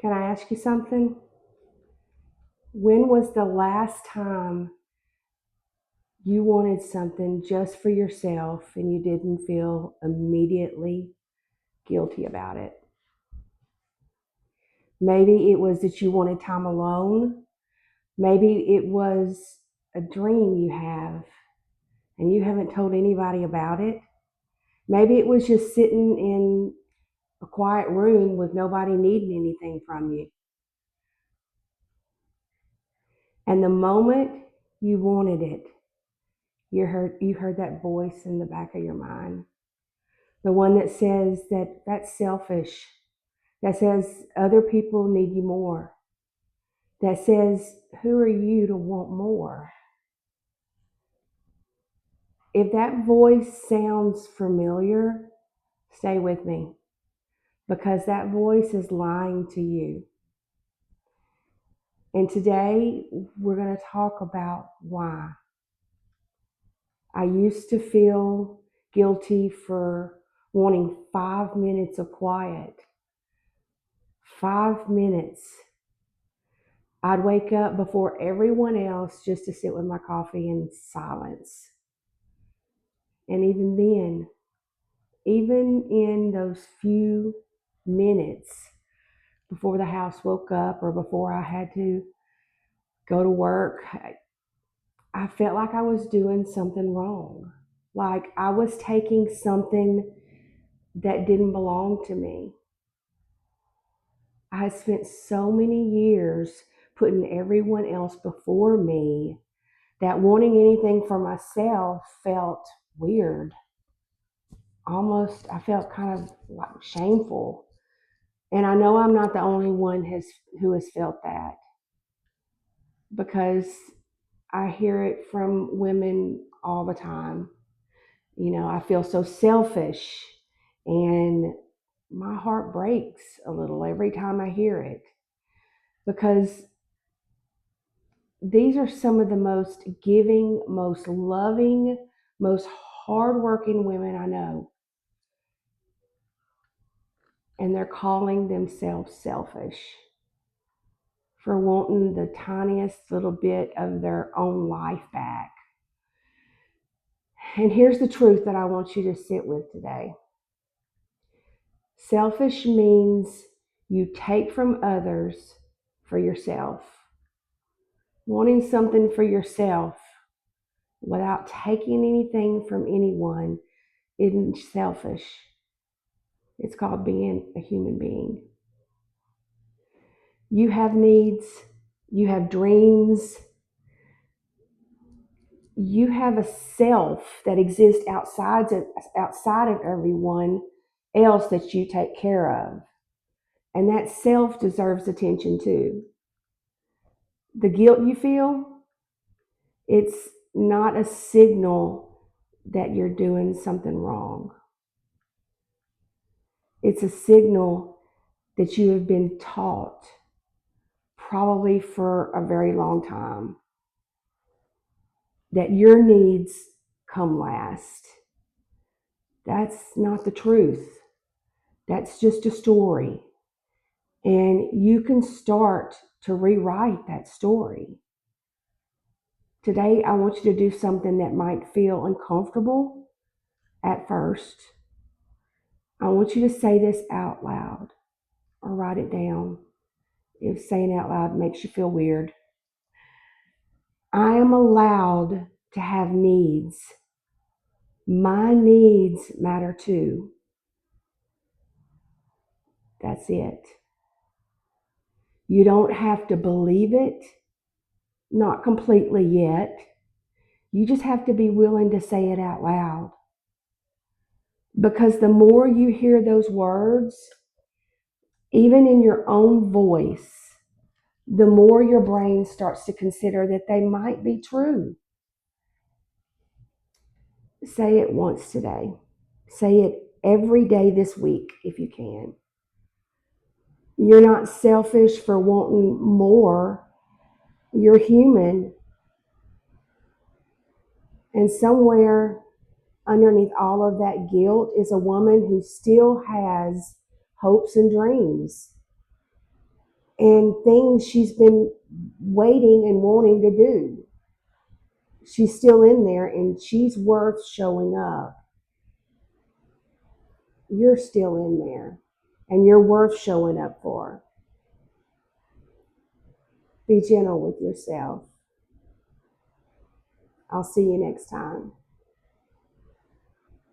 Can I ask you something? When was the last time you wanted something just for yourself and you didn't feel immediately guilty about it? Maybe it was that you wanted time alone. Maybe it was a dream you have and you haven't told anybody about it. Maybe it was just sitting in a quiet room with nobody needing anything from you. And the moment you wanted it, you heard that voice in the back of your mind. The one that says that that's selfish, that says other people need you more, that says, who are you to want more? If that voice sounds familiar, stay with me because that voice is lying to you. And today we're going to talk about why. I used to feel guilty for wanting 5 minutes of quiet. 5 minutes. I'd wake up before everyone else just to sit with my coffee in silence. And even then, even in those few minutes before the house woke up or before I had to go to work, I felt like I was doing something wrong. Like I was taking something that didn't belong to me. I had spent so many years putting everyone else before me that wanting anything for myself felt weird. Almost, I felt kind of like shameful. And I know I'm not the only one who has felt that because I hear it from women all the time. I feel so selfish and my heart breaks a little every time I hear it because these are some of the most giving, most loving, most hardworking women I know. And they're calling themselves selfish for wanting the tiniest little bit of their own life back. And here's the truth that I want you to sit with today. Selfish means you take from others for yourself. Wanting something for yourself without taking anything from anyone isn't selfish. It's called being a human being. You have needs, you have dreams, you have a self that exists outside of everyone else that you take care of. And that self deserves attention too. The guilt you feel, it's not a signal that you're doing something wrong. It's a signal that you have been taught, probably for a very long time, that your needs come last. That's not the truth. That's just a story. And you can start to rewrite that story. Today, I want you to do something that might feel uncomfortable at first. I want you to say this out loud or write it down if saying it out loud makes you feel weird. I am allowed to have needs. My needs matter too. That's it. You don't have to believe it, not completely yet. You just have to be willing to say it out loud. Because the more you hear those words, even in your own voice, the more your brain starts to consider that they might be true. Say it once today. Say it every day this week if you can. You're not selfish for wanting more. You're human. And somewhere underneath all of that guilt is a woman who still has hopes and dreams. and things she's been waiting and wanting to do. She's still in there and she's worth showing up. You're still in there and you're worth showing up for. Be gentle with yourself. I'll see you next time.